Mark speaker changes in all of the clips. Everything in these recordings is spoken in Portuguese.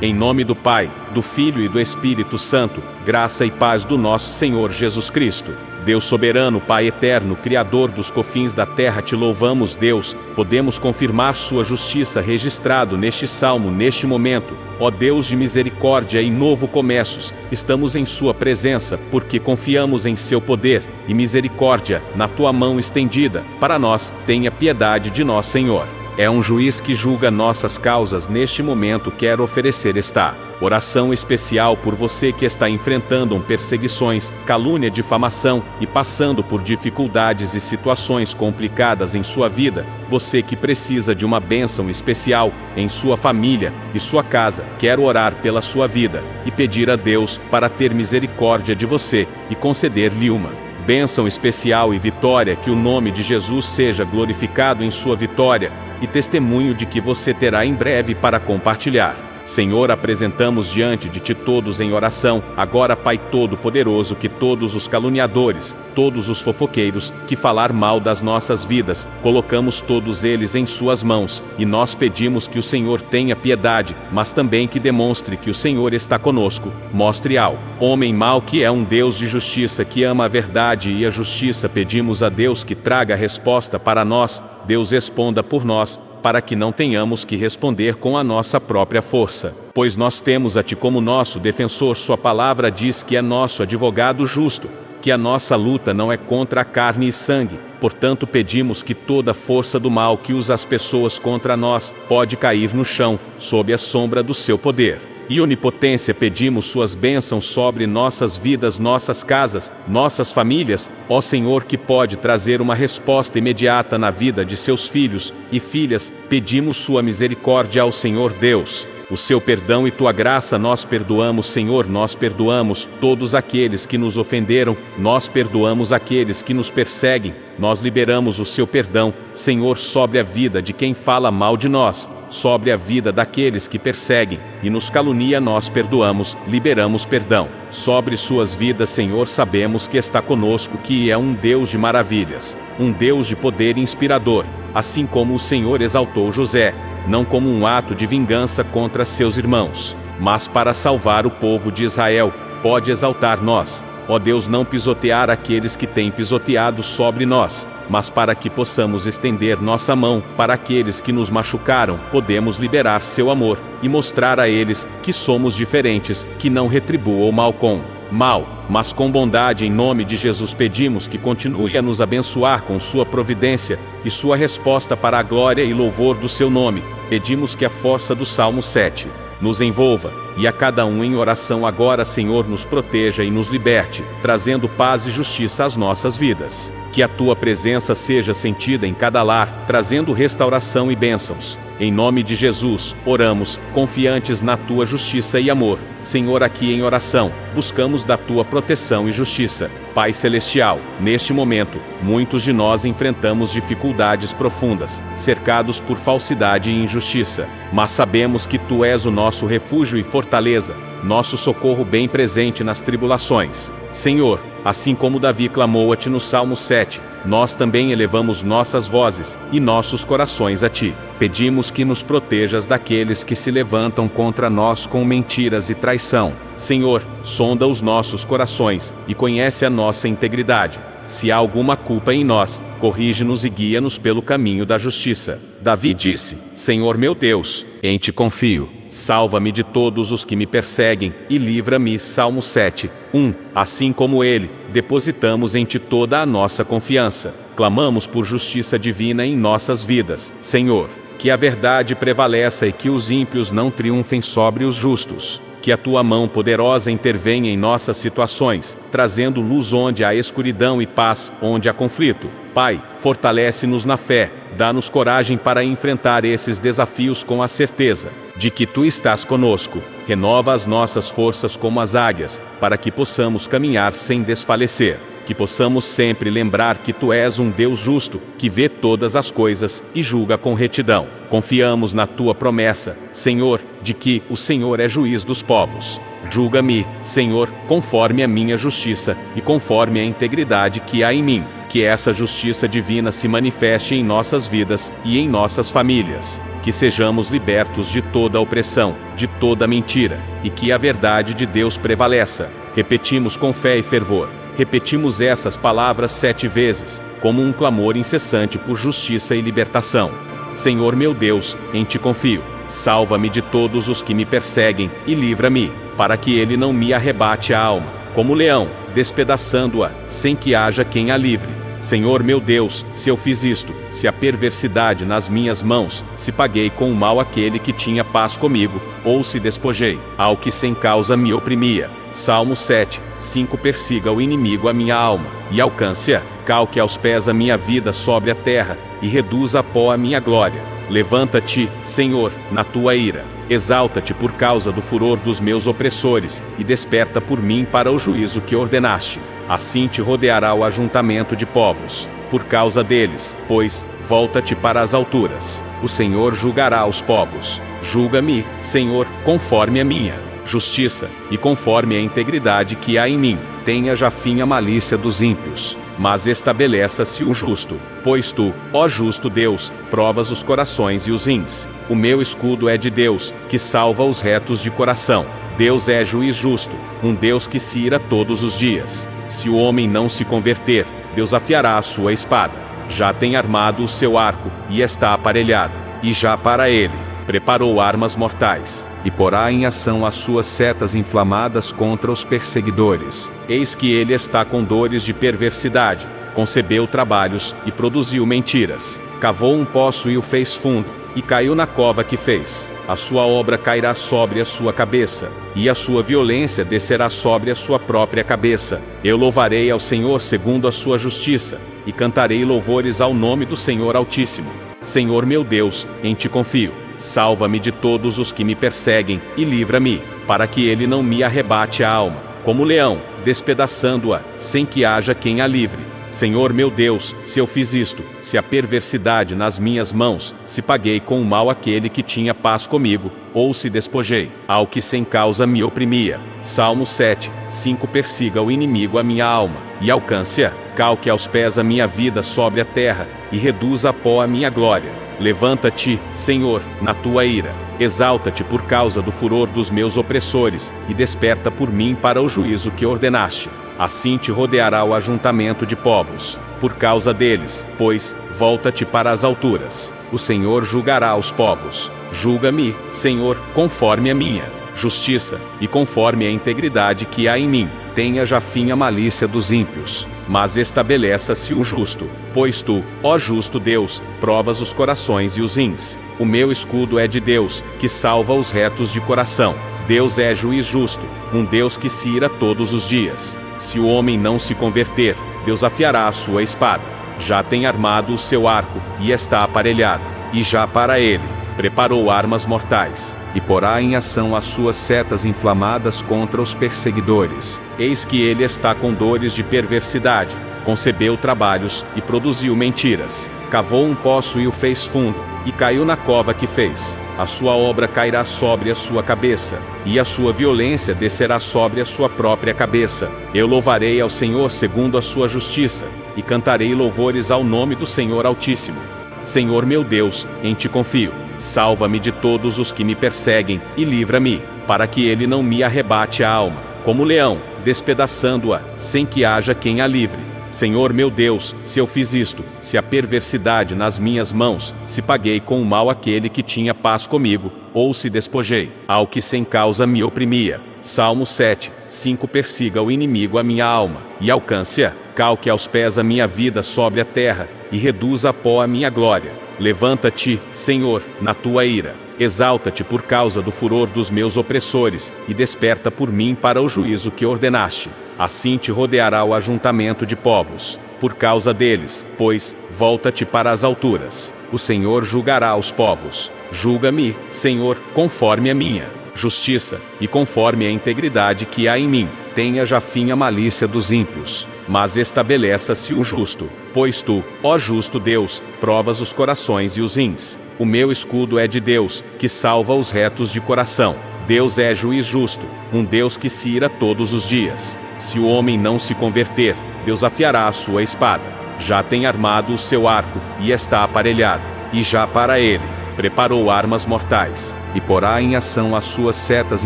Speaker 1: Em nome do Pai, do Filho e do Espírito Santo, graça e paz do nosso Senhor Jesus Cristo. Deus soberano, Pai eterno, Criador dos confins da terra, te louvamos, Deus. Podemos confirmar sua justiça registrado neste salmo, neste momento. Ó Deus de misericórdia e novo começos, estamos em sua presença, porque confiamos em seu poder e misericórdia, na tua mão estendida. Para nós, tenha piedade de nós, Senhor. É um juiz que julga nossas causas. Neste momento quero oferecer esta oração especial por você que está enfrentando perseguições, calúnia, difamação e passando por dificuldades e situações complicadas em sua vida. Você que precisa de uma bênção especial em sua família e sua casa. Quero orar pela sua vida e pedir a Deus para ter misericórdia de você e conceder-lhe uma bênção especial e vitória. Que o nome de Jesus seja glorificado em sua vitória e testemunho de que você terá em breve para compartilhar. Senhor, apresentamos diante de Ti todos em oração, agora, Pai Todo-Poderoso, que todos os caluniadores, todos os fofoqueiros, que falar mal das nossas vidas, colocamos todos eles em Suas mãos, e nós pedimos que o Senhor tenha piedade, mas também que demonstre que o Senhor está conosco. Mostre ao homem mau que é um Deus de justiça, que ama a verdade e a justiça. Pedimos a Deus que traga a resposta para nós. Deus responda por nós, para que não tenhamos que responder com a nossa própria força, pois nós temos a Ti como nosso defensor. Sua palavra diz que é nosso advogado justo, que a nossa luta não é contra a carne e sangue. Portanto, pedimos que toda força do mal que usa as pessoas contra nós pode cair no chão, sob a sombra do Seu poder e onipotência. Pedimos Suas bênçãos sobre nossas vidas, nossas casas, nossas famílias, ó Senhor, que pode trazer uma resposta imediata na vida de Seus filhos e filhas. Pedimos Sua misericórdia ao Senhor Deus, o Seu perdão e Tua graça. Nós perdoamos, Senhor, nós perdoamos todos aqueles que nos ofenderam, nós perdoamos aqueles que nos perseguem, nós liberamos o Seu perdão, Senhor, sobre a vida de quem fala mal de nós, sobre a vida daqueles que perseguem e nos calunia. Nós perdoamos, liberamos perdão sobre suas vidas. Senhor, sabemos que está conosco, que é um Deus de maravilhas, um Deus de poder inspirador, assim como o Senhor exaltou José, não como um ato de vingança contra seus irmãos, mas para salvar o povo de Israel. Pode exaltar nós, ó Deus, não pisotear aqueles que têm pisoteado sobre nós, mas para que possamos estender nossa mão para aqueles que nos machucaram. Podemos liberar Seu amor e mostrar a eles que somos diferentes, que não retribuam o mal com mal, mas com bondade. Em nome de Jesus pedimos que continue a nos abençoar com Sua providência e Sua resposta para a glória e louvor do Seu nome. Pedimos que a força do Salmo 7 nos envolva, e a cada um em oração agora. Senhor, nos proteja e nos liberte, trazendo paz e justiça às nossas vidas. Que a Tua presença seja sentida em cada lar, trazendo restauração e bênçãos. Em nome de Jesus, oramos, confiantes na Tua justiça e amor. Senhor, aqui em oração, buscamos da Tua proteção e justiça. Pai Celestial, neste momento, muitos de nós enfrentamos dificuldades profundas, cercados por falsidade e injustiça. Mas sabemos que Tu és o nosso refúgio e fortaleza, nosso socorro bem presente nas tribulações. Senhor, assim como Davi clamou a Ti no Salmo 7, nós também elevamos nossas vozes e nossos corações a Ti. Pedimos que nos protejas daqueles que se levantam contra nós com mentiras e traição. Senhor, sonda os nossos corações e conhece a nossa integridade. Se há alguma culpa em nós, corrige-nos e guia-nos pelo caminho da justiça. Davi disse: Senhor meu Deus, em Ti confio. Salva-me de todos os que me perseguem e livra-me. Salmo 7, 1. Assim como ele, depositamos em Ti toda a nossa confiança. Clamamos por justiça divina em nossas vidas. Senhor, que a verdade prevaleça e que os ímpios não triunfem sobre os justos. Que a Tua mão poderosa intervenha em nossas situações, trazendo luz onde há escuridão e paz onde há conflito. Pai, fortalece-nos na fé, dá-nos coragem para enfrentar esses desafios com a certeza de que Tu estás conosco. Renova as nossas forças como as águias, para que possamos caminhar sem desfalecer. Que possamos sempre lembrar que Tu és um Deus justo, que vê todas as coisas e julga com retidão. Confiamos na Tua promessa, Senhor, de que o Senhor é juiz dos povos. Julga-me, Senhor, conforme a minha justiça e conforme a integridade que há em mim. Que essa justiça divina se manifeste em nossas vidas e em nossas famílias. que sejamos libertos de toda opressão, de toda mentira, e que a verdade de Deus prevaleça. Repetimos com fé e fervor. Repetimos essas palavras 7 vezes, como um clamor incessante por justiça e libertação. Senhor meu Deus, em ti confio. Salva-me de todos os que me perseguem, e livra-me, para que ele não me arrebate a alma, como leão, despedaçando-a, sem que haja quem a livre. Senhor meu Deus, se eu fiz isto, se a perversidade nas minhas mãos, se paguei com o mal aquele que tinha paz comigo, ou se despojei ao que sem causa me oprimia. Salmo 7, 5. Persiga o inimigo a minha alma, e alcance-a, calque aos pés a minha vida sobre a terra, e reduza a pó a minha glória. Levanta-te, Senhor, na tua ira. Exalta-te por causa do furor dos meus opressores, e desperta por mim para o juízo que ordenaste. Assim te rodeará o ajuntamento de povos, por causa deles, pois, volta-te para as alturas. O Senhor julgará os povos. Julga-me, Senhor, conforme a minha justiça, e conforme a integridade que há em mim. Tenha já fim a malícia dos ímpios, mas estabeleça-se o justo. Pois tu, ó justo Deus, provas os corações e os rins. O meu escudo é de Deus, que salva os retos de coração. Deus é juiz justo, um Deus que se ira todos os dias. Se o homem não se converter, Deus afiará a sua espada. Já tem armado o seu arco, e está aparelhado, e já para ele preparou armas mortais, e porá em ação as suas setas inflamadas contra os perseguidores. Eis que ele está com dores de perversidade, concebeu trabalhos, e produziu mentiras. Cavou um poço e o fez fundo, e caiu na cova que fez. A sua obra cairá sobre a sua cabeça, e a sua violência descerá sobre a sua própria cabeça. Eu louvarei ao Senhor segundo a sua justiça, e cantarei louvores ao nome do Senhor Altíssimo. Senhor meu Deus, em ti confio. Salva-me de todos os que me perseguem, e livra-me, para que ele não me arrebate a alma, como leão, despedaçando-a, sem que haja quem a livre. Senhor meu Deus, se eu fiz isto, se a perversidade nas minhas mãos, se paguei com o mal aquele que tinha paz comigo, ou se despojei ao que sem causa me oprimia. Salmo 7, 5. Persiga o inimigo a minha alma, e alcance-a, calque aos pés a minha vida sobre a terra, e reduza a pó a minha glória. Levanta-te, Senhor, na tua ira. Exalta-te por causa do furor dos meus opressores, e desperta por mim para o juízo que ordenaste. Assim te rodeará o ajuntamento de povos, por causa deles, pois, volta-te para as alturas. O Senhor julgará os povos. Julga-me, Senhor, conforme a minha justiça, e conforme a integridade que há em mim. Tenha já fim a malícia dos ímpios, mas estabeleça-se o justo. Pois tu, ó justo Deus, provas os corações e os rins. O meu escudo é de Deus, que salva os retos de coração. Deus é juiz justo, um Deus que se ira todos os dias. Se o homem não se converter, Deus afiará a sua espada. Já tem armado o seu arco, e está aparelhado, e já para ele preparou armas mortais, e porá em ação as suas setas inflamadas contra os perseguidores. Eis que ele está com dores de perversidade, concebeu trabalhos, e produziu mentiras. Cavou um poço e o fez fundo, e caiu na cova que fez. A sua obra cairá sobre a sua cabeça, e a sua violência descerá sobre a sua própria cabeça. Eu louvarei ao Senhor segundo a sua justiça, e cantarei louvores ao nome do Senhor Altíssimo. Senhor meu Deus, em ti confio. Salva-me de todos os que me perseguem, e livra-me, para que ele não me arrebate a alma, como leão, despedaçando-a, sem que haja quem a livre. Senhor meu Deus, se eu fiz isto, se a perversidade nas minhas mãos, se paguei com o mal aquele que tinha paz comigo, ou se despojei ao que sem causa me oprimia. Salmo 7, 5. Persiga o inimigo a minha alma, e alcance-a, calque aos pés a minha vida sobre a terra, e reduza a pó a minha glória. Levanta-te, Senhor, na tua ira. Exalta-te por causa do furor dos meus opressores, e desperta por mim para o juízo que ordenaste. Assim te rodeará o ajuntamento de povos, por causa deles, pois, volta-te para as alturas. O Senhor julgará os povos. Julga-me, Senhor, conforme a minha justiça, e conforme a integridade que há em mim. Tenha já fim a malícia dos ímpios, mas estabeleça-se o justo. Pois tu, ó justo Deus, provas os corações e os rins. O meu escudo é de Deus, que salva os retos de coração. Deus é juiz justo, um Deus que se ira todos os dias. Se o homem não se converter, Deus afiará a sua espada. Já tem armado o seu arco, e está aparelhado, e já para ele preparou armas mortais,
Speaker 2: e porá em ação as suas setas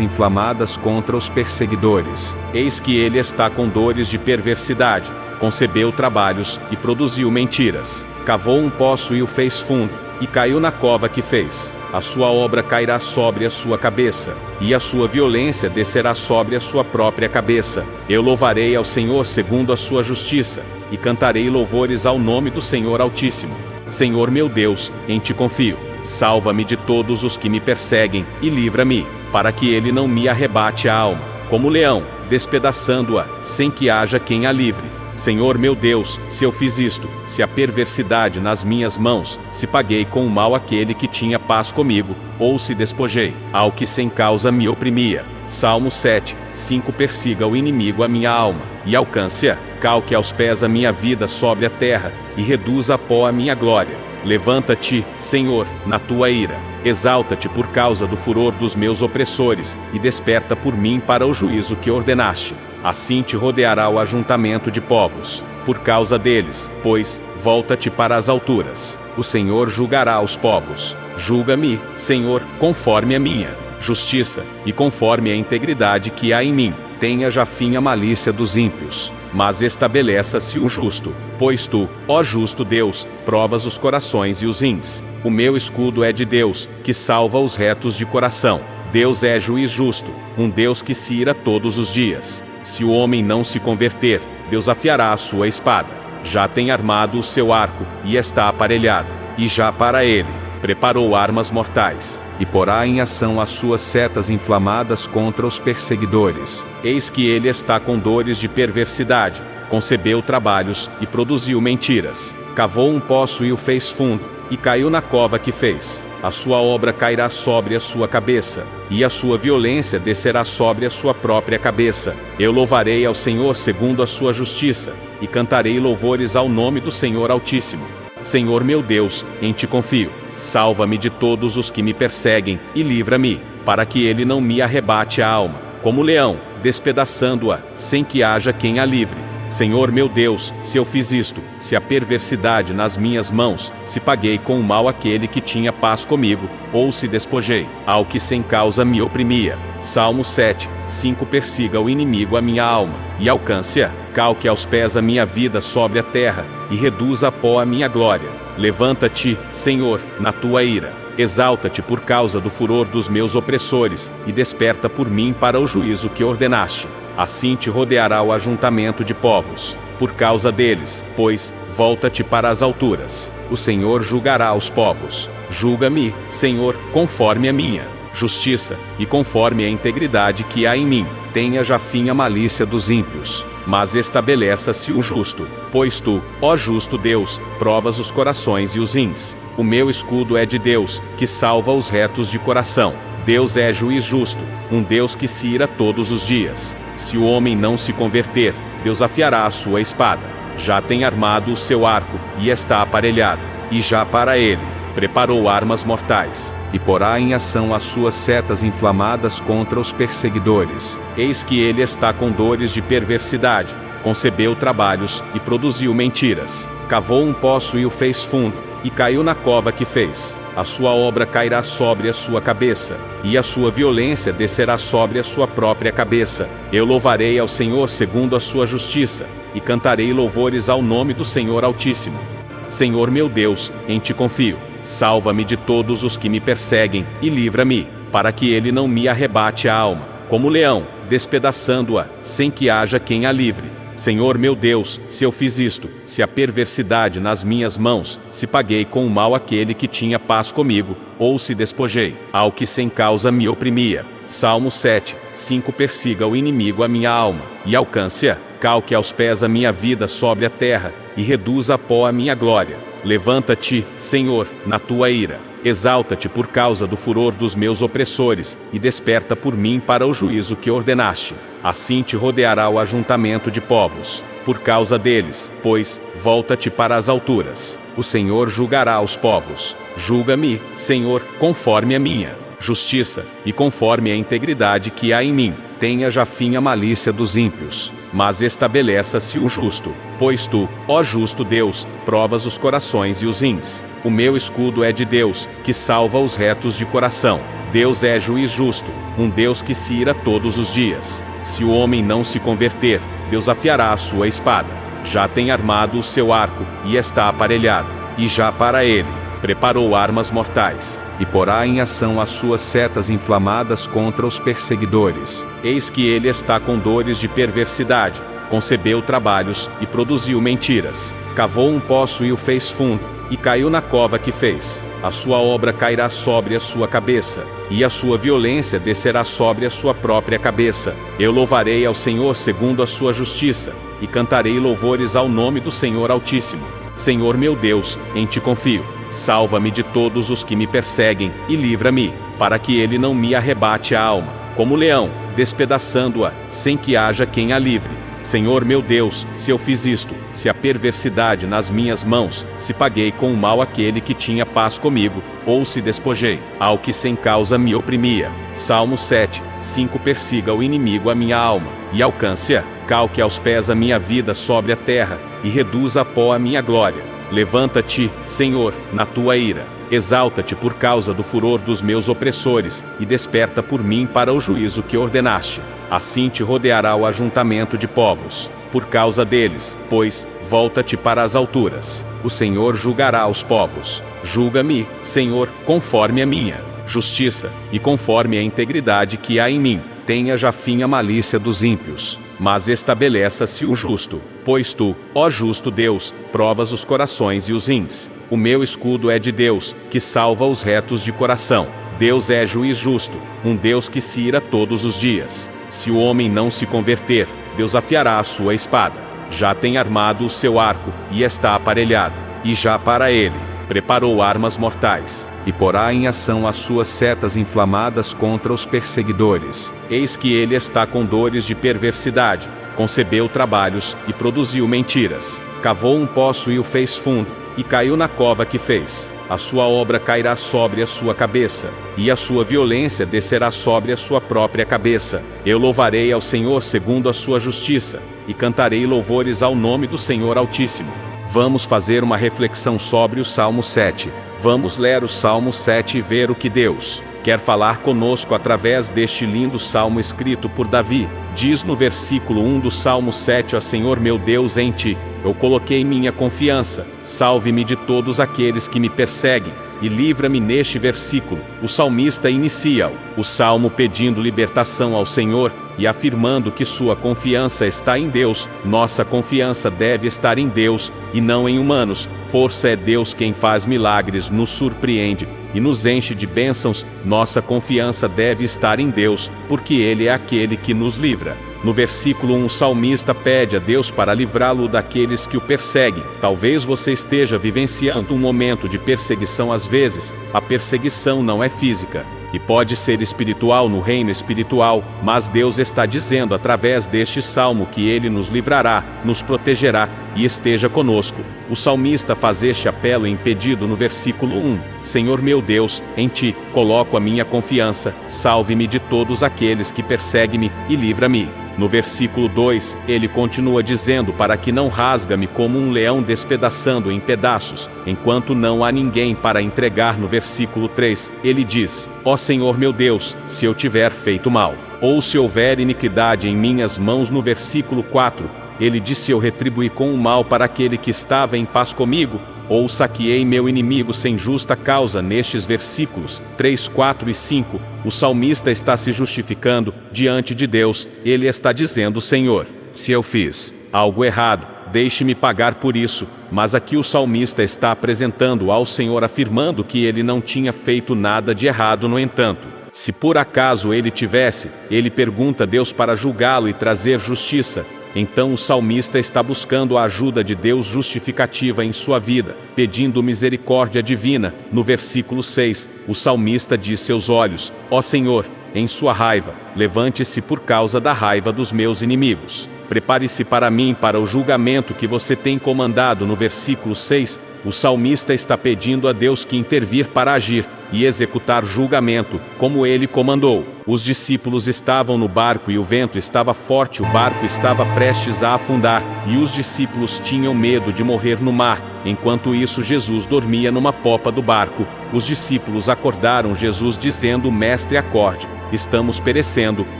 Speaker 2: inflamadas contra os perseguidores.
Speaker 1: Eis que ele está com dores de perversidade, concebeu trabalhos e produziu mentiras. Cavou um poço e o fez fundo, e caiu na cova que fez. A sua obra cairá sobre a sua cabeça, e a sua violência descerá sobre a sua própria cabeça. Eu louvarei ao Senhor segundo a sua justiça, e cantarei louvores ao nome do Senhor Altíssimo. Senhor meu Deus, em ti confio. Salva-me de todos os que me perseguem, e livra-me, para que ele não me arrebate a alma, como leão, despedaçando-a, sem que haja quem a livre. Senhor meu Deus, se eu fiz isto, se a perversidade nas minhas mãos, se paguei com o mal aquele que tinha paz comigo, ou se despojei ao que sem causa me oprimia. Salmo 7:5 Persiga o inimigo a minha alma, e alcance-a, calque aos pés a minha vida sobre a terra, e reduza a pó a minha glória. Levanta-te, Senhor, na tua ira. Exalta-te por causa do furor dos meus opressores, e desperta por mim para o juízo que ordenaste. Assim te rodeará o ajuntamento de povos, por causa deles, pois, volta-te para as alturas. O Senhor julgará os povos. Julga-me, Senhor, conforme a minha justiça, e conforme a integridade que há em mim. Tenha já fim a malícia dos ímpios, mas estabeleça-se o justo, pois tu, ó justo Deus, provas os corações e os rins. O meu escudo é de Deus, que salva os retos de coração. Deus é juiz justo, um Deus que se ira todos os dias. Se o homem não se converter, Deus afiará a sua espada. Já tem armado o seu arco, e está aparelhado, e já para ele preparou armas mortais,
Speaker 2: e porá em ação as suas setas inflamadas contra os perseguidores.
Speaker 1: Eis que ele está com dores de perversidade, concebeu trabalhos e produziu mentiras. Cavou um poço e o fez fundo, e caiu na cova que fez. A sua obra cairá sobre a sua cabeça, e a sua violência descerá sobre a sua própria cabeça. Eu louvarei ao Senhor segundo a sua justiça, e cantarei louvores ao nome do Senhor Altíssimo. Senhor meu Deus, em ti confio. Salva-me de todos os que me perseguem, e livra-me, para que ele não me arrebate a alma, como leão, despedaçando-a, sem que haja quem a livre. Senhor meu Deus, se eu fiz isto, se a perversidade nas minhas mãos, se paguei com o mal aquele que tinha paz comigo, ou se despojei ao que sem causa me oprimia. Salmo 7:5 Persiga o inimigo a minha alma, e alcance-a, calque aos pés a minha vida sobre a terra, e reduza a pó a minha glória. Levanta-te, Senhor, na tua ira. Exalta-te por causa do furor dos meus opressores, e desperta por mim para o juízo que ordenaste. Assim te rodeará o ajuntamento de povos, por causa deles, pois, volta-te para as alturas. O Senhor julgará os povos. Julga-me, Senhor, conforme a minha justiça, e conforme a integridade que há em mim. Tenha já fim a malícia dos ímpios, mas estabeleça-se o justo, pois tu, ó justo Deus, provas os corações e os rins. O meu escudo é de Deus, que salva os retos de coração. Deus é juiz justo, um Deus que se ira todos os dias. Se o homem não se converter, Deus afiará a sua espada. Já tem armado o seu arco, e está aparelhado, e já para ele preparou armas mortais,
Speaker 2: e porá em ação as suas setas inflamadas contra os perseguidores.
Speaker 1: Eis que ele está com dores de perversidade, concebeu trabalhos e produziu mentiras. Cavou um poço e o fez fundo, e caiu na cova que fez. A sua obra cairá sobre a sua cabeça, e a sua violência descerá sobre a sua própria cabeça. Eu louvarei ao Senhor segundo a sua justiça, e cantarei louvores ao nome do Senhor Altíssimo. Senhor meu Deus, em ti confio. Salva-me de todos os que me perseguem, e livra-me, para que ele não me arrebate a alma, como leão, despedaçando-a, sem que haja quem a livre. Senhor meu Deus, se eu fiz isto, se a perversidade nas minhas mãos, se paguei com o mal aquele que tinha paz comigo, ou se despojei ao que sem causa me oprimia. Salmo 7:5 Persiga o inimigo a minha alma, e alcance-a, calque aos pés a minha vida sobre a terra, e reduza a pó a minha glória. Levanta-te, Senhor, na tua ira. Exalta-te por causa do furor dos meus opressores, e desperta por mim para o juízo que ordenaste. Assim te rodeará o ajuntamento de povos, por causa deles, pois, volta-te para as alturas. O Senhor julgará os povos. Julga-me, Senhor, conforme a minha justiça, e conforme a integridade que há em mim, tenha já fim a malícia dos ímpios, mas estabeleça-se o justo, pois tu, ó justo Deus, provas os corações e os rins. O meu escudo é de Deus, que salva os retos de coração. Deus é juiz justo, um Deus que se ira todos os dias. Se o homem não se converter, Deus afiará a sua espada. Já tem armado o seu arco, e está aparelhado, e já para ele preparou armas mortais,
Speaker 2: e porá em ação as suas setas inflamadas contra os perseguidores.
Speaker 1: Eis que ele está com dores de perversidade, concebeu trabalhos e produziu mentiras. Cavou um poço e o fez fundo, e caiu na cova que fez. A sua obra cairá sobre a sua cabeça, e a sua violência descerá sobre a sua própria cabeça. Eu louvarei ao Senhor segundo a sua justiça, e cantarei louvores ao nome do Senhor Altíssimo. Senhor meu Deus, em ti confio. Salva-me de todos os que me perseguem, e livra-me, para que ele não me arrebate a alma, como leão, despedaçando-a, sem que haja quem a livre. Senhor meu Deus, se eu fiz isto, se a perversidade nas minhas mãos, se paguei com o mal aquele que tinha paz comigo, ou se despojei ao que sem causa me oprimia. Salmo 7:5 Persiga o inimigo a minha alma, e alcance-a, calque aos pés a minha vida sobre a terra, e reduza a pó a minha glória. Levanta-te, Senhor, na tua ira. Exalta-te por causa do furor dos meus opressores, e desperta por mim para o juízo que ordenaste. Assim te rodeará o ajuntamento de povos, por causa deles, pois, volta-te para as alturas. O Senhor julgará os povos. Julga-me, Senhor, conforme a minha justiça, e conforme a integridade que há em mim. Tenha já fim a malícia dos ímpios, mas estabeleça-se o justo, pois tu, ó justo Deus, provas os corações e os rins. O meu escudo é de Deus, que salva os retos de coração. Deus é juiz justo, um Deus que se ira todos os dias. Se o homem não se converter, Deus afiará a sua espada. Já tem armado o seu arco, e está aparelhado, e já para ele preparou armas mortais,
Speaker 2: e porá em ação as suas setas inflamadas contra os perseguidores.
Speaker 1: Eis que ele está com dores de perversidade, concebeu trabalhos e produziu mentiras. Cavou um poço e o fez fundo, e caiu na cova que fez. A sua obra cairá sobre a sua cabeça, e a sua violência descerá sobre a sua própria cabeça. Eu louvarei ao Senhor segundo a sua justiça, e cantarei louvores ao nome do Senhor Altíssimo. Vamos fazer uma reflexão sobre o Salmo 7. Vamos ler o Salmo 7 e ver o que Deus quer falar conosco através deste lindo salmo escrito por Davi. Diz no versículo 1 do Salmo 7: Ó Senhor meu Deus, em ti eu coloquei minha confiança. Salve-me de todos aqueles que me perseguem, e livra-me. Neste versículo, o salmista inicia o salmo pedindo libertação ao Senhor e afirmando que sua confiança está em Deus. Nossa confiança deve estar em Deus e não em humanos. Força é Deus quem faz milagres, nos surpreende e nos enche de bênçãos. Nossa confiança deve estar em Deus, porque Ele é aquele que nos livra. No versículo 1, o salmista pede a Deus para livrá-lo daqueles que o perseguem. Talvez você esteja vivenciando um momento de perseguição. Às vezes, a perseguição não é física, e pode ser espiritual no reino espiritual, mas Deus está dizendo através deste salmo que Ele nos livrará, nos protegerá e esteja conosco. O salmista faz este apelo em pedido no versículo 1: Senhor meu Deus, em ti coloco a minha confiança, salve-me de todos aqueles que perseguem-me e livra-me. No versículo 2, ele continua dizendo para que não rasga-me como um leão despedaçando em pedaços, enquanto não há ninguém para entregar. No versículo 3, ele diz: Ó Senhor meu Deus, se eu tiver feito mal, ou se houver iniquidade em minhas mãos. No versículo 4, ele diz: se eu retribuí com o mal para aquele que estava em paz comigo, ou saqueei meu inimigo sem justa causa. Nestes versículos 3, 4 e 5, o salmista está se justificando diante de Deus. Ele está dizendo: Senhor, se eu fiz algo errado, deixe-me pagar por isso. Mas aqui o salmista está apresentando ao Senhor, afirmando que ele não tinha feito nada de errado. No entanto, se por acaso ele tivesse, ele pergunta a Deus para julgá-lo e trazer justiça. Então o salmista está buscando a ajuda de Deus justificativa em sua vida, pedindo misericórdia divina. No versículo 6, o salmista diz: seus olhos, ó Senhor, em sua raiva, levante-se por causa da raiva dos meus inimigos. Prepare-se para mim para o julgamento que você tem comandado. No versículo 6, o salmista está pedindo a Deus que intervir para agir, e executar julgamento, como ele comandou. Os discípulos estavam no barco e o vento estava forte, o barco estava prestes a afundar, e os discípulos tinham medo de morrer no mar. Enquanto isso, Jesus dormia numa popa do barco. Os discípulos acordaram Jesus dizendo: Mestre, acorde, estamos perecendo.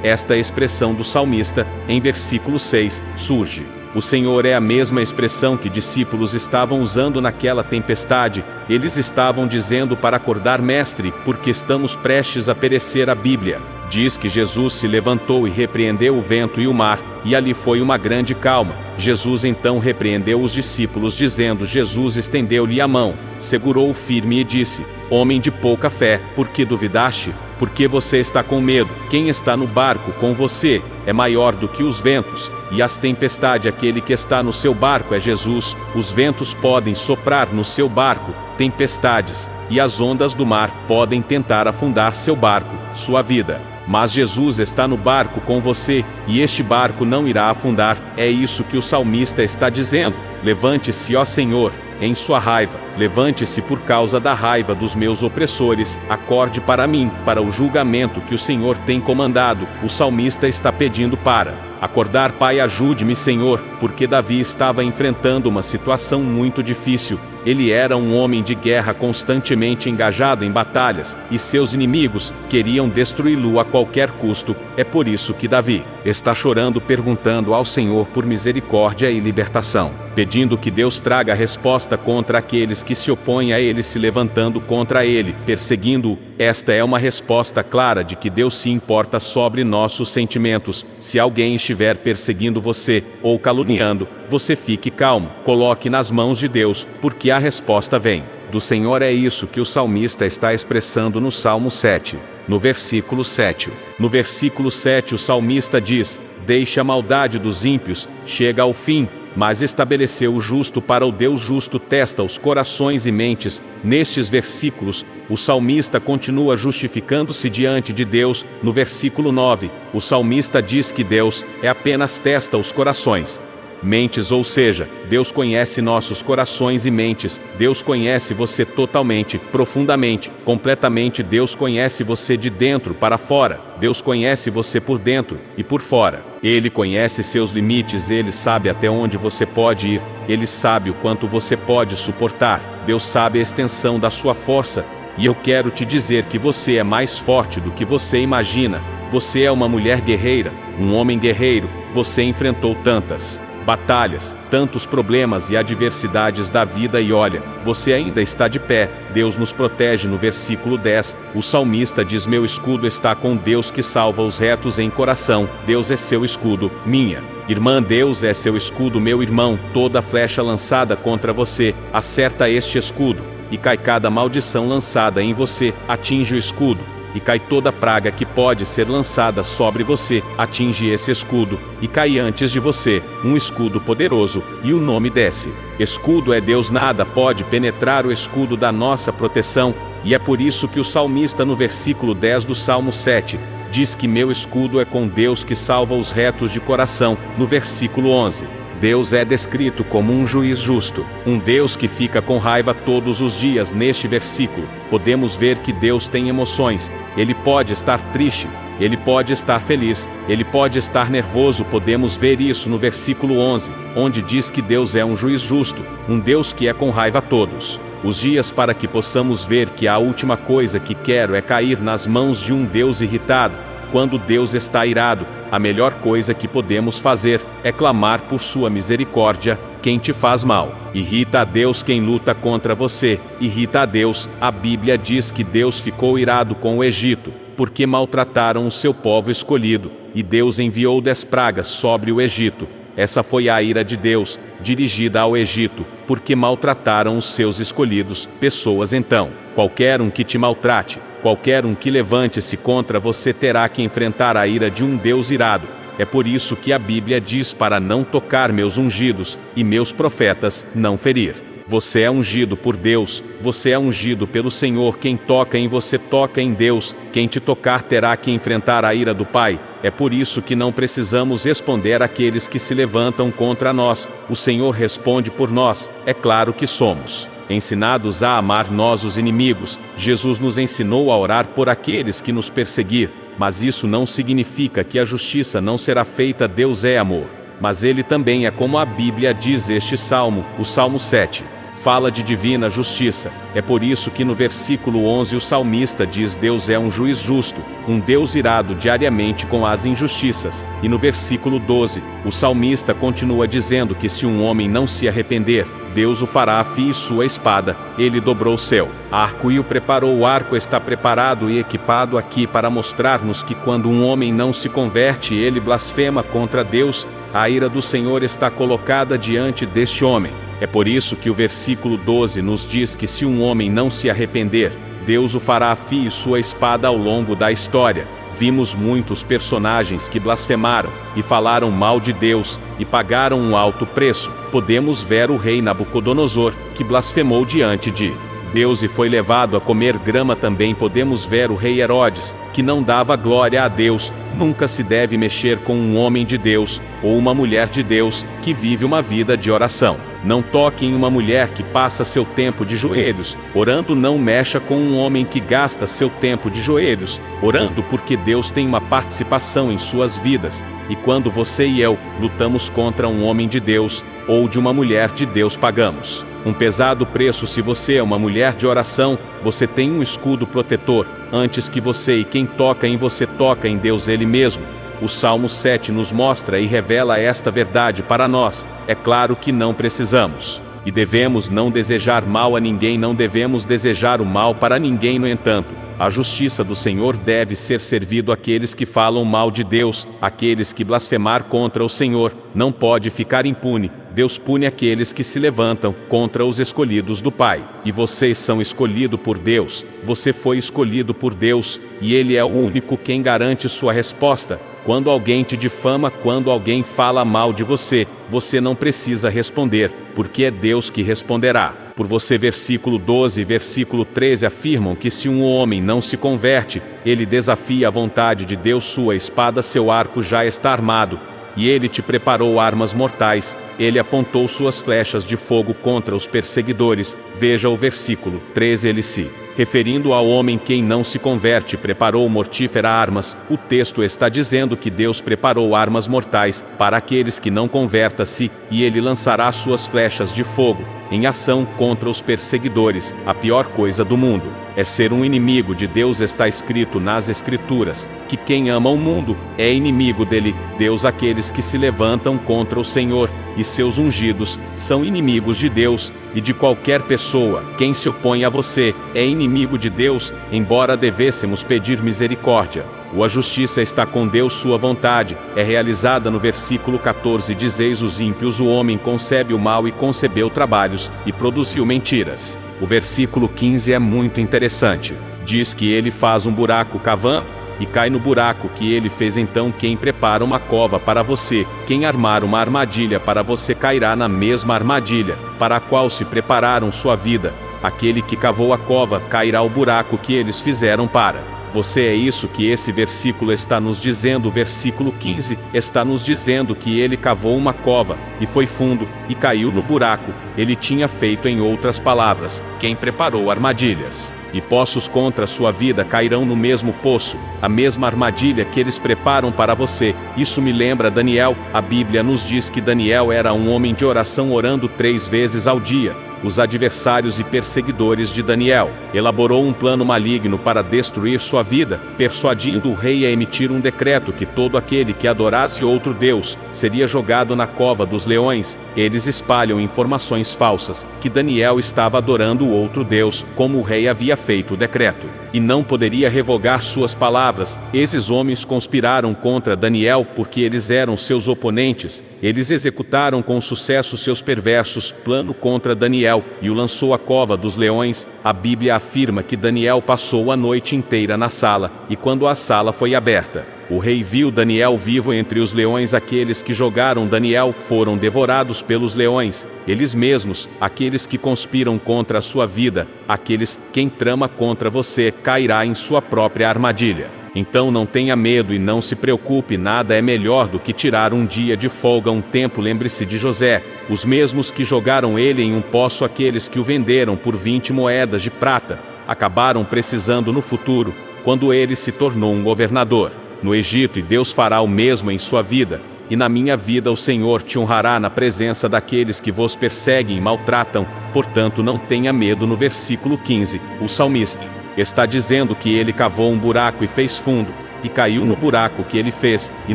Speaker 1: Esta expressão do salmista, em versículo 6, surge. O Senhor é a mesma expressão que discípulos estavam usando naquela tempestade. Eles estavam dizendo para acordar, mestre, porque estamos prestes a perecer. A Bíblia diz que Jesus se levantou e repreendeu o vento e o mar, e ali foi uma grande calma. Jesus então repreendeu os discípulos dizendo: Jesus estendeu-lhe a mão, segurou-o firme e disse: Homem de pouca fé, por que duvidaste? Por que você está com medo? Quem está no barco com você é maior do que os ventos e as tempestades. Aquele que está no seu barco é Jesus. Os ventos podem soprar no seu barco, tempestades, e as ondas do mar podem tentar afundar seu barco, sua vida. Mas Jesus está no barco com você, e este barco não irá afundar. É isso que o salmista está dizendo. Levante-se, ó Senhor, em sua raiva. Levante-se por causa da raiva dos meus opressores. Acorde para mim, para o julgamento que o Senhor tem comandado. O salmista está pedindo para acordar. Pai, ajude-me, Senhor, porque Davi estava enfrentando uma situação muito difícil. Ele era um homem de guerra constantemente engajado em batalhas, e seus inimigos queriam destruí-lo a qualquer custo. É por isso que Davi está chorando, perguntando ao Senhor por misericórdia e libertação, pedindo que Deus traga a resposta contra aqueles que se opõem a ele, se levantando contra ele, perseguindo-o. Esta é uma resposta clara de que Deus se importa sobre nossos sentimentos. Se alguém estiver perseguindo você ou caluniando, você fique calmo, coloque nas mãos de Deus, porque a resposta vem do Senhor. É isso que o salmista está expressando no Salmo 7, no versículo 7. No versículo 7 o salmista diz: Deixa a maldade dos ímpios, chega ao fim, mas estabeleceu o justo para o Deus justo. Testa os corações e mentes. Nestes versículos, o salmista continua justificando-se diante de Deus. No versículo 9, o salmista diz que Deus apenas testa os corações, mentes, ou seja, Deus conhece nossos corações e mentes. Deus conhece você totalmente, profundamente, completamente. Deus conhece você de dentro para fora. Deus conhece você por dentro e por fora. Ele conhece seus limites, ele sabe até onde você pode ir, ele sabe o quanto você pode suportar. Deus sabe a extensão da sua força, e eu quero te dizer que você é mais forte do que você imagina. Você é uma mulher guerreira, um homem guerreiro. Você enfrentou tantas batalhas, tantos problemas e adversidades da vida, e olha, você ainda está de pé. Deus nos protege. No versículo 10, o salmista diz: Meu escudo está com Deus que salva os retos em coração. Deus é seu escudo, minha irmã. Deus é seu escudo, meu irmão. Toda flecha lançada contra você acerta este escudo, e cai cada maldição lançada em você, atinge o escudo. E cai toda praga que pode ser lançada sobre você, atinge esse escudo, e cai antes de você, um escudo poderoso, e o nome desce. Escudo é Deus. Nada pode penetrar o escudo da nossa proteção, e é por isso que o salmista no versículo 10 do Salmo 7, diz que meu escudo é com Deus que salva os retos de coração. No versículo 11, Deus é descrito como um juiz justo, um Deus que fica com raiva todos os dias. Neste versículo, podemos ver que Deus tem emoções. Ele pode estar triste, ele pode estar feliz, ele pode estar nervoso. Podemos ver isso no versículo 11, onde diz que Deus é um juiz justo, um Deus que é com raiva todos os dias, para que possamos ver que a última coisa que quero é cair nas mãos de um Deus irritado. Quando Deus está irado, a melhor coisa que podemos fazer é clamar por sua misericórdia. Quem te faz mal irrita a Deus. Quem luta contra você irrita a Deus. A Bíblia diz que Deus ficou irado com o Egito, porque maltrataram o seu povo escolhido, e Deus enviou 10 pragas sobre o Egito. Essa foi a ira de Deus, dirigida ao Egito, porque maltrataram os seus escolhidos, pessoas. Então, qualquer um que te maltrate, qualquer um que levante-se contra você terá que enfrentar a ira de um Deus irado. É por isso que a Bíblia diz para não tocar meus ungidos, e meus profetas não ferir. Você é ungido por Deus, você é ungido pelo Senhor. Quem toca em você toca em Deus. Quem te tocar terá que enfrentar a ira do Pai. É por isso que não precisamos responder àqueles que se levantam contra nós. O Senhor responde por nós. É claro que somos ensinados a amar nós os inimigos. Jesus nos ensinou a orar por aqueles que nos perseguir, mas isso não significa que a justiça não será feita. Deus é amor. Mas ele também é como a Bíblia diz. Este salmo, o Salmo 7, fala de divina justiça. É por isso que no versículo 11 o salmista diz: Deus é um juiz justo, um Deus irado diariamente com as injustiças. E no versículo 12, o salmista continua dizendo que se um homem não se arrepender, Deus o fará afie sua espada. Ele dobrou seu arco e o preparou. O arco está preparado e equipado aqui para mostrar-nos que quando um homem não se converte, ele blasfema contra Deus. A ira do Senhor está colocada diante deste homem. É por isso que o versículo 12 nos diz que se um homem não se arrepender, Deus o fará afie sua espada. Ao longo da história, vimos muitos personagens que blasfemaram e falaram mal de Deus e pagaram um alto preço. Podemos ver o rei Nabucodonosor, que blasfemou diante de Deus e foi levado a comer grama. Também podemos ver o rei Herodes, que não dava glória a Deus. Nunca se deve mexer com um homem de Deus ou uma mulher de Deus que vive uma vida de oração. Não toque em uma mulher que passa seu tempo de joelhos orando. Não mexa com um homem que gasta seu tempo de joelhos orando, porque Deus tem uma participação em suas vidas. E quando você e eu lutamos contra um homem de Deus ou de uma mulher de Deus, pagamos um pesado preço. Se você é uma mulher de oração, você tem um escudo protetor. Antes que você e quem toca em você toca em Deus Ele mesmo. O Salmo 7 nos mostra e revela esta verdade para nós. É claro que não precisamos e devemos não desejar mal a ninguém. Não devemos desejar o mal para ninguém. No entanto, a justiça do Senhor deve ser servido àqueles que falam mal de Deus. Aqueles que blasfemar contra o Senhor não pode ficar impune. Deus pune aqueles que se levantam contra os escolhidos do Pai. E vocês são escolhidos por Deus. Você foi escolhido por Deus, e Ele é o único quem garante sua resposta. Quando alguém te difama, quando alguém fala mal de você, você não precisa responder, porque é Deus que responderá por você. Versículo 12 e versículo 13 afirmam que se um homem não se converte, ele desafia a vontade de Deus. Sua espada, seu arco já está armado, e ele te preparou armas mortais. Ele apontou suas flechas de fogo contra os perseguidores. Veja o versículo 13. Ele se referindo ao homem quem não se converte, preparou mortíferas armas. O texto está dizendo que Deus preparou armas mortais para aqueles que não convertam-se, e ele lançará suas flechas de fogo em ação contra os perseguidores. A pior coisa do mundo é ser um inimigo de Deus. Está escrito nas Escrituras que quem ama o mundo é inimigo dele. Deus, aqueles que se levantam contra o Senhor e seus ungidos são inimigos de Deus e de qualquer pessoa. Quem se opõe a você é inimigo de Deus. Embora devêssemos pedir misericórdia, a justiça está com Deus. Sua vontade é realizada. No versículo 14 diz: Eis os ímpios. O homem concebe o mal e concebeu trabalhos e produziu mentiras. O versículo 15 é muito interessante. Diz que ele faz um buraco cavando e cai no buraco que ele fez. Então quem prepara uma cova para você, quem armar uma armadilha para você, cairá na mesma armadilha para a qual se prepararam sua vida. Aquele que cavou a cova cairá ao buraco que eles fizeram para você. É isso que esse versículo está nos dizendo. O versículo 15 está nos dizendo que ele cavou uma cova e foi fundo e caiu no buraco. Ele tinha feito, em outras palavras, quem preparou armadilhas e poços contra a sua vida cairão no mesmo poço, a mesma armadilha que eles preparam para você. Isso me lembra Daniel. A Bíblia nos diz que Daniel era um homem de oração, orando 3 vezes ao dia. Os adversários e perseguidores de Daniel elaborou um plano maligno para destruir sua vida, persuadindo o rei a emitir um decreto que todo aquele que adorasse outro Deus seria jogado na cova dos leões. Eles espalham informações falsas que Daniel estava adorando o outro Deus, como o rei havia feito o decreto, e não poderia revogar suas palavras. Esses homens conspiraram contra Daniel porque eles eram seus oponentes. Eles executaram com sucesso seus perversos plano contra Daniel e o lançou à cova dos leões. A Bíblia afirma que Daniel passou a noite inteira na sala, e quando a sala foi aberta, o rei viu Daniel vivo entre os leões. Aqueles que jogaram Daniel foram devorados pelos leões. Eles mesmos, aqueles que conspiram contra a sua vida, aqueles quem trama contra você, cairá em sua própria armadilha. Então não tenha medo e não se preocupe, nada é melhor do que tirar um dia de folga, um tempo. Lembre-se de José, os mesmos que jogaram ele em um poço, aqueles que o venderam por 20 moedas de prata, acabaram precisando no futuro, quando ele se tornou um governador no Egito, e Deus fará o mesmo em sua vida. E na minha vida o Senhor te honrará na presença daqueles que vos perseguem e maltratam, portanto não tenha medo. No versículo 15, o salmista está dizendo que ele cavou um buraco e fez fundo, e caiu no buraco que ele fez, e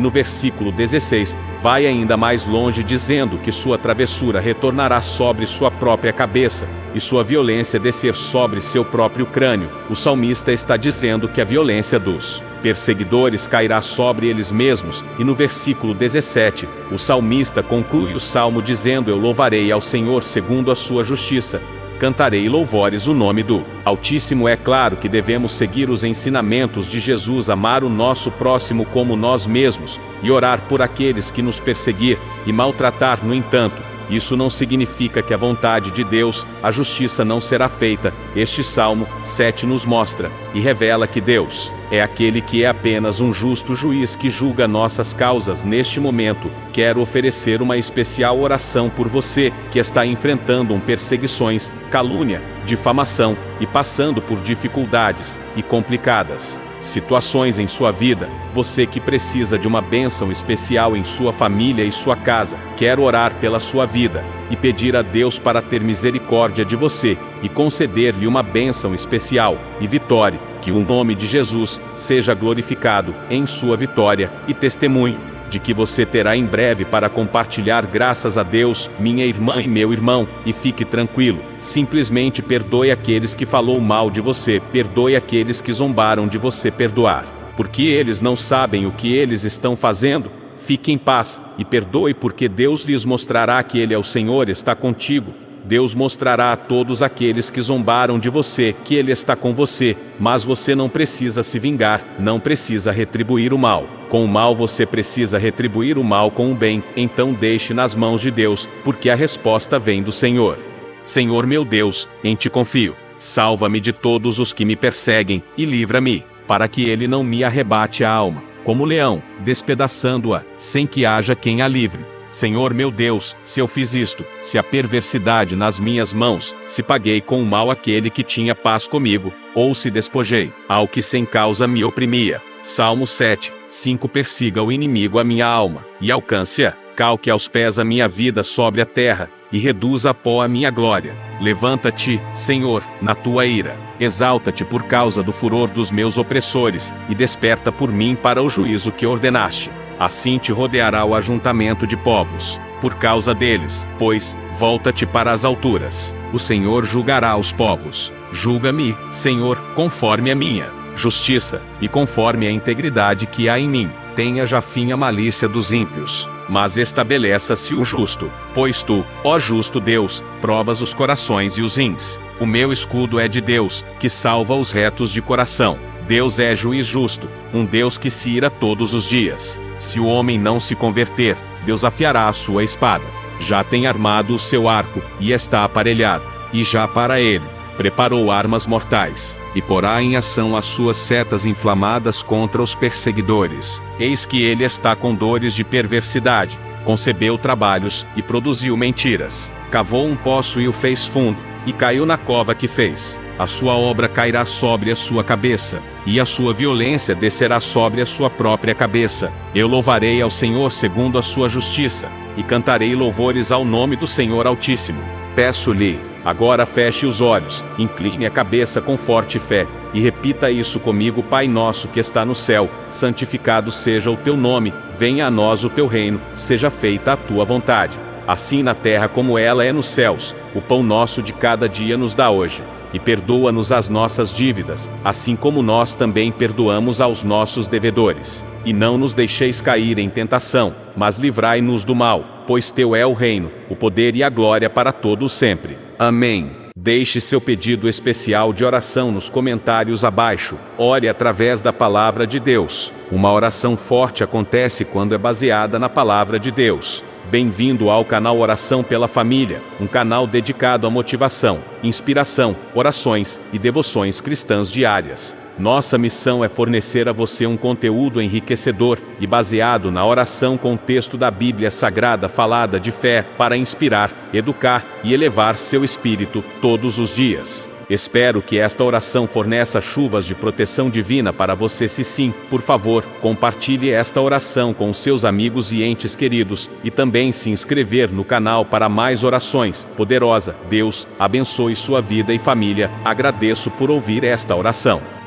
Speaker 1: no versículo 16, vai ainda mais longe dizendo que sua travessura retornará sobre sua própria cabeça, e sua violência descer sobre seu próprio crânio. O salmista está dizendo que a violência dos perseguidores cairá sobre eles mesmos, e no versículo 17, o salmista conclui o salmo dizendo: eu louvarei ao Senhor segundo a sua justiça, cantarei louvores o nome do Altíssimo. É claro que devemos seguir os ensinamentos de Jesus, amar o nosso próximo como nós mesmos, e orar por aqueles que nos perseguir e maltratar. No entanto, isso não significa que a vontade de Deus, a justiça, não será feita. Este Salmo 7 nos mostra e revela que Deus é aquele que é apenas um justo juiz que julga nossas causas. Neste momento, quero oferecer uma especial oração por você que está enfrentando perseguições, calúnia, difamação e passando por dificuldades e complicadas situações em sua vida. Você que precisa de uma bênção especial em sua família e sua casa, quero orar pela sua vida e pedir a Deus para ter misericórdia de você e conceder-lhe uma bênção especial e vitória. Que o nome de Jesus seja glorificado em sua vitória e testemunho de que você terá em breve para compartilhar. Graças a Deus, minha irmã e meu irmão, e fique tranquilo. Simplesmente perdoe aqueles que falou mal de você, perdoe aqueles que zombaram de você, perdoar, porque eles não sabem o que eles estão fazendo. Fique em paz e perdoe, porque Deus lhes mostrará que Ele é o Senhor, está contigo. Deus mostrará a todos aqueles que zombaram de você que Ele está com você, mas você não precisa se vingar, não precisa retribuir o mal com o mal, você precisa retribuir o mal com o bem. Então deixe nas mãos de Deus, porque a resposta vem do Senhor. Senhor meu Deus, em Ti confio. Salva-me de todos os que me perseguem, e livra-me, para que Ele não me arrebate a alma, como leão, despedaçando-a, sem que haja quem a livre. Senhor meu Deus, se eu fiz isto, se a perversidade nas minhas mãos, se paguei com o mal aquele que tinha paz comigo, ou se despojei ao que sem causa me oprimia. Salmo 7, 5. Persiga o inimigo a minha alma, e alcance-a, calque aos pés a minha vida sobre a terra, e reduza a pó a minha glória. Levanta-te, Senhor, na tua ira, exalta-te por causa do furor dos meus opressores, e desperta por mim para o juízo que ordenaste. Assim te rodeará o ajuntamento de povos, por causa deles, pois, volta-te para as alturas. O Senhor julgará os povos. Julga-me, Senhor, conforme a minha justiça, e conforme a integridade que há em mim. Tenha já fim a malícia dos ímpios, mas estabeleça-se o justo, pois tu, ó justo Deus, provas os corações e os rins. O meu escudo é de Deus, que salva os retos de coração. Deus é juiz justo, um Deus que se ira todos os dias. Se o homem não se converter, Deus afiará a sua espada. Já tem armado o seu arco, e está aparelhado, e já para ele preparou armas mortais, e porá em ação as suas setas inflamadas contra os perseguidores. Eis que ele está com dores de perversidade, concebeu trabalhos, e produziu mentiras. Cavou um poço e o fez fundo, e caiu na cova que fez. A sua obra cairá sobre a sua cabeça, e a sua violência descerá sobre a sua própria cabeça. Eu louvarei ao Senhor segundo a sua justiça, e cantarei louvores ao nome do Senhor Altíssimo. Peço-lhe, agora feche os olhos, incline a cabeça com forte fé, e repita isso comigo. Pai nosso que está no céu, santificado seja o teu nome, venha a nós o teu reino, seja feita a tua vontade, assim na terra como ela é nos céus. O pão nosso de cada dia nos dá hoje, e perdoa-nos as nossas dívidas, assim como nós também perdoamos aos nossos devedores. E não nos deixeis cair em tentação, mas livrai-nos do mal, pois teu é o reino, o poder e a glória para todos sempre. Amém. Deixe seu pedido especial de oração nos comentários abaixo. Ore através da palavra de Deus. Uma oração forte acontece quando é baseada na palavra de Deus. Bem-vindo ao canal Oração pela Família, um canal dedicado à motivação, inspiração, orações e devoções cristãs diárias. Nossa missão é fornecer a você um conteúdo enriquecedor e baseado na oração com o texto da Bíblia Sagrada falada de fé para inspirar, educar e elevar seu espírito todos os dias. Espero que esta oração forneça chuvas de proteção divina para você. Se sim, por favor, compartilhe esta oração com seus amigos e entes queridos e também se inscrever no canal para mais orações. Poderosa, Deus abençoe sua vida e família. Agradeço por ouvir esta oração.